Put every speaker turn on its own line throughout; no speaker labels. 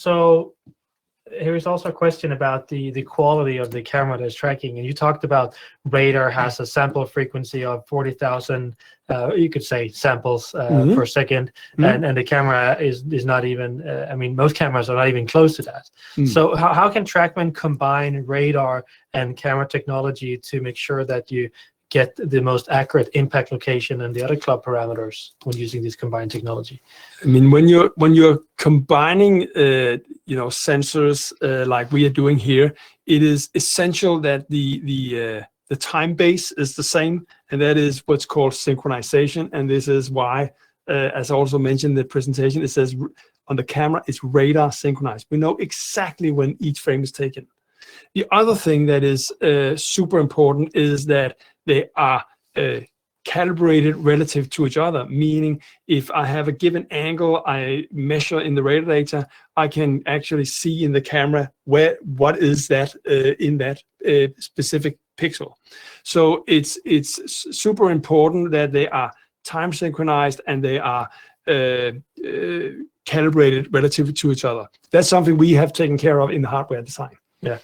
So here's also a question about the quality of the camera that's tracking. And you talked about radar has a sample frequency of 40,000, you could say samples per second, and the camera is not even, I mean, most cameras are not even close to that. So how can TrackMan combine radar and camera technology to make sure that you get the most accurate impact location and the other club parameters when using this combined technology?
I mean, when you're combining, sensors like we are doing here, it is essential that the time base is the same, and that is what's called synchronization. And this is why, as I also mentioned in the presentation, it says on the camera it's radar synchronized. We know exactly when each frame is taken. The other thing that is super important is that they are calibrated relative to each other, meaning if I have a given angle I measure in the radar data, I can actually see in the camera what is that in that specific pixel. So it's super important that they are time synchronized and they are calibrated relative to each other. That's something we have taken care of in the hardware design.
Yeah.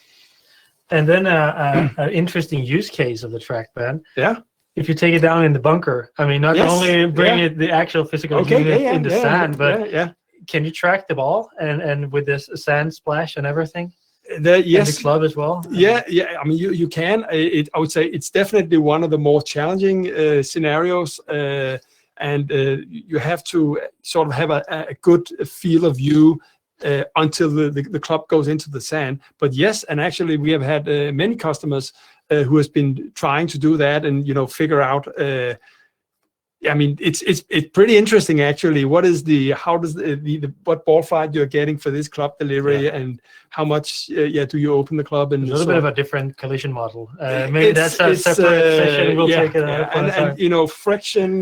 And then an interesting use case of the TrackMan.
Yeah.
If you take it down in the bunker, I mean, not only bring it the actual physical unit in the sand, but can you track the ball and with this sand splash and everything? And the club as well?
Yeah. I mean, you can. I would say it's definitely one of the more challenging scenarios, and you have to sort of have a good field of view until the club goes into the sand. But yes, and actually we have had many customers who has been trying to do that and figure out. I mean, it's pretty interesting actually. What ball flight you're getting for this club delivery, and how much do you open the club? And
a little bit of a different collision model. Maybe that's a separate session. We'll take it
and friction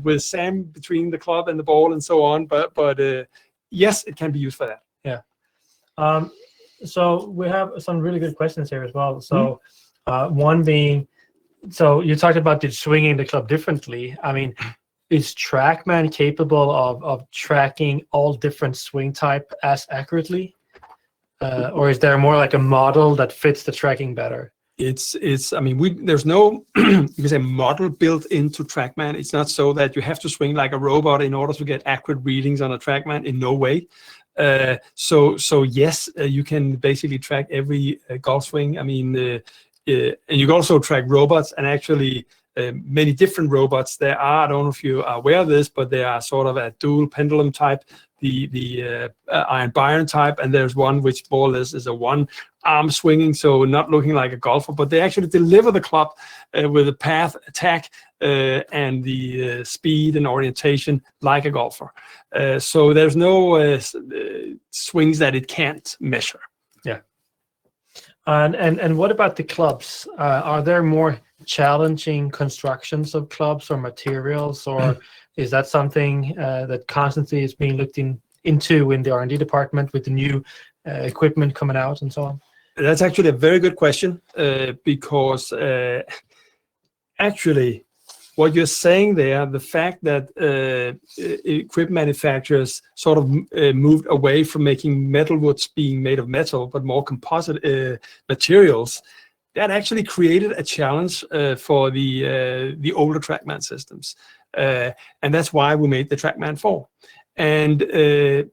with sand between the club and the ball and so on. But yes, it can be used for that.
Yeah. So we have some really good questions here as well. So one being, so you talked about swinging the club differently. I mean, is TrackMan capable of tracking all different swing type as accurately? Or is there more like a model that fits the tracking better?
I mean, there's no you can say model built into TrackMan. It's not so that you have to swing like a robot in order to get accurate readings on a TrackMan. In no way. So yes, you can basically track every golf swing. I mean, and you can also track robots, and actually many different robots there are. I don't know if you are aware of this, but they are sort of a dual pendulum type, the iron Byron type, and there's one which more or less is a one arm swinging, so not looking like a golfer, but they actually deliver the club with a path, attack, and the speed and orientation like a golfer. So there's no swings that it can't measure.
Yeah. And what about the clubs? Are there more challenging constructions of clubs or materials, or is that something that constantly is being looked into in the R&D department with the new equipment coming out and so on?
That's actually a very good question, because actually what you're saying there, the fact that equipment manufacturers sort of moved away from making metal woods being made of metal, but more composite materials, that actually created a challenge for the older TrackMan systems. And that's why we made the TrackMan 4. And the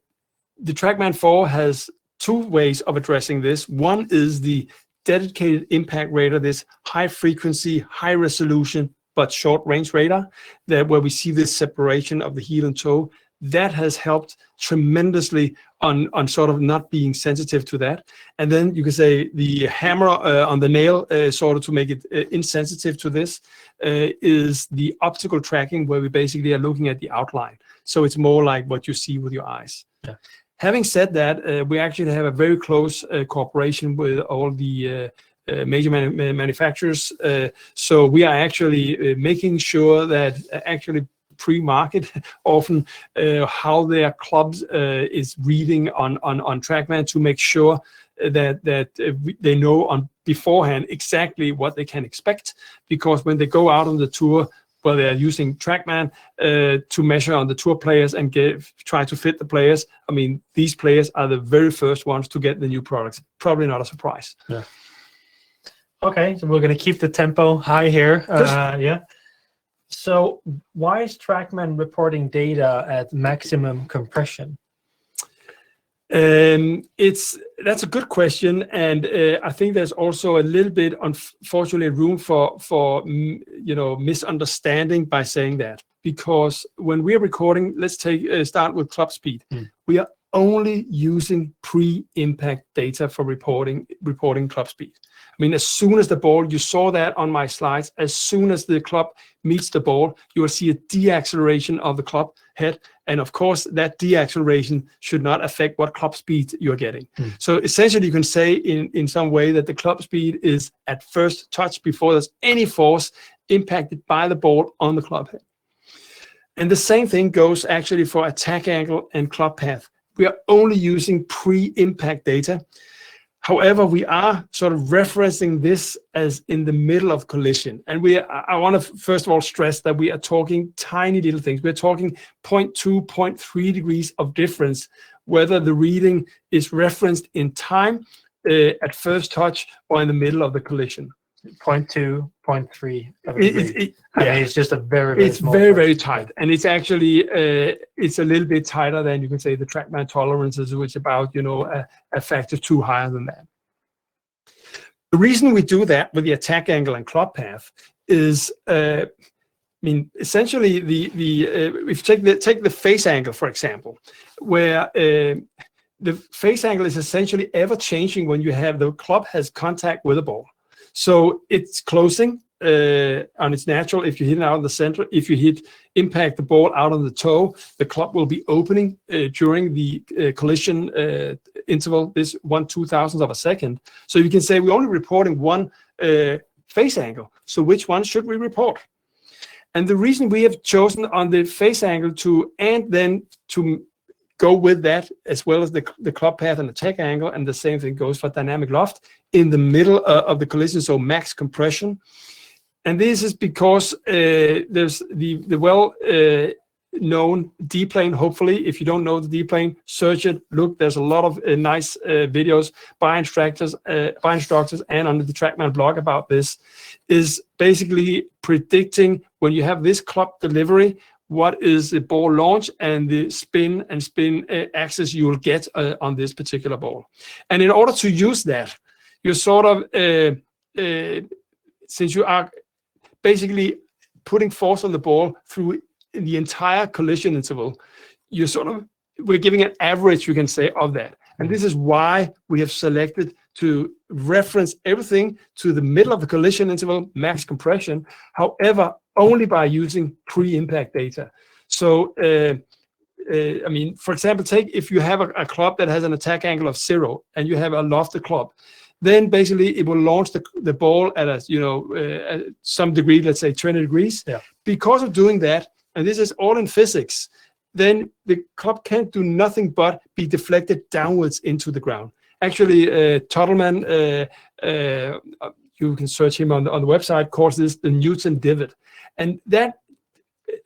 TrackMan 4 has two ways of addressing this. One is the dedicated impact radar, this high frequency, high resolution, but short range radar, where we see this separation of the heel and toe. That has helped tremendously on sort of not being sensitive to that. And then you can say the hammer on the nail, sort of to make it insensitive to this, is the optical tracking, where we basically are looking at the outline. So it's more like what you see with your eyes.
Yeah.
Having said that, we actually have a very close cooperation with all the major manufacturers. So we are actually making sure that actually pre-market often how their clubs is reading on TrackMan, to make sure that they know on beforehand exactly what they can expect, because when they go out on the tour, well, they're using TrackMan to measure on the tour players and try to fit the players. I mean, these players are the very first ones to get the new products. Probably not a surprise.
Yeah. Okay, so we're going to keep the tempo high here. Yeah. So why is TrackMan reporting data at maximum compression?
That's a good question, and I think there's also a little bit, unfortunately, room for misunderstanding by saying that, because when we're recording, let's start with club speed. We are only using pre-impact data for reporting club speed. I mean, as soon as the ball, you saw that on my slides, as soon as the club meets the ball, you will see a deacceleration of the club head. And of course, that deacceleration should not affect what club speed you're getting. So essentially, you can say in some way that the club speed is at first touch before there's any force impacted by the ball on the club head. And the same thing goes actually for attack angle and club path. We are only using pre-impact data. However, we are sort of referencing this as in the middle of collision. And I want to first of all stress that we are talking tiny little things. We're talking 0.2, 0.3 degrees of difference, whether the reading is referenced in time at first touch or in the middle of the collision.
0.2, 0.3. It's just a very small.
It's very tight, and it's actually it's a little bit tighter than you can say the TrackMan tolerances, which is about a factor 2 higher than that. The reason we do that with the attack angle and club path is, I mean, essentially if you take the face angle, for example, where the face angle is essentially ever changing when the club has contact with the ball. So it's closing on its natural. If you hit it out of the center, if you impact the ball out on the toe, the club will be opening during the collision interval, this 1/2000th of a second. So you can say we're only reporting one face angle. So which one should we report? And the reason we have chosen on the face angle to go with that, as well as the club path and attack angle, and the same thing goes for dynamic loft in the middle of the collision, so max compression. And this is because there's the well-known D-plane. Hopefully, if you don't know the D-plane, search it, look, there's a lot of nice videos by instructors and on the TrackMan blog about this, is basically predicting when you have this club delivery, what is the ball launch and the spin axis you will get on this particular ball. And in order to use that, you're sort of, since you are basically putting force on the ball through the entire collision interval, we're giving an average, you can say, of that. And this is why we have selected to reference everything to the middle of the collision interval, max compression, however, only by using pre-impact data. So, I mean, for example, if you have a club that has an attack angle of 0 and you have a lofted club, then basically it will launch the ball at at some degree, let's say 20 degrees. Yeah. Because of doing that, and this is all in physics, then the club can't do nothing but be deflected downwards into the ground. Actually, Tottleman, you can search him on the website, calls this the Newton divot. And that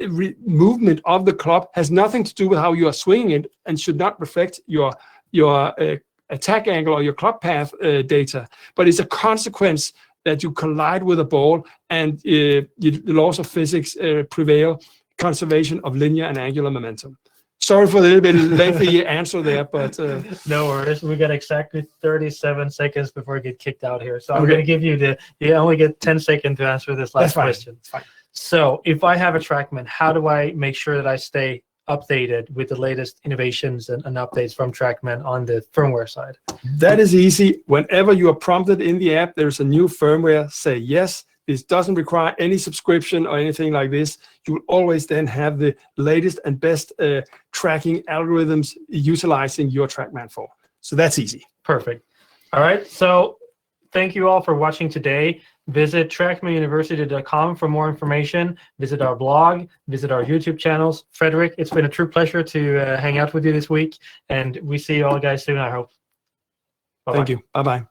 movement of the club has nothing to do with how you are swinging it and should not reflect your attack angle or your club path data, but it's a consequence that you collide with a ball and the laws of physics prevail, conservation of linear and angular momentum. Sorry for the little bit lengthy answer there, but
no worries. We got exactly 37 seconds before we get kicked out here. So I'm going to give you you only get 10 seconds to answer this last question.
That's fine.
So if I have a TrackMan, how do I make sure that I stay updated with the latest innovations and updates from TrackMan on the firmware side?
That is easy. Whenever you are prompted in the app, there's a new firmware, say yes. This doesn't require any subscription or anything like this. You will always then have the latest and best tracking algorithms utilizing your TrackMan 4. So that's easy.
Perfect. All right. So thank you all for watching today. Visit trackmanuniversity.com for more information. Visit our blog. Visit our YouTube channels. Frederick, it's been a true pleasure to hang out with you this week. And we see you all guys soon, I hope. Bye-bye.
Thank you. Bye-bye.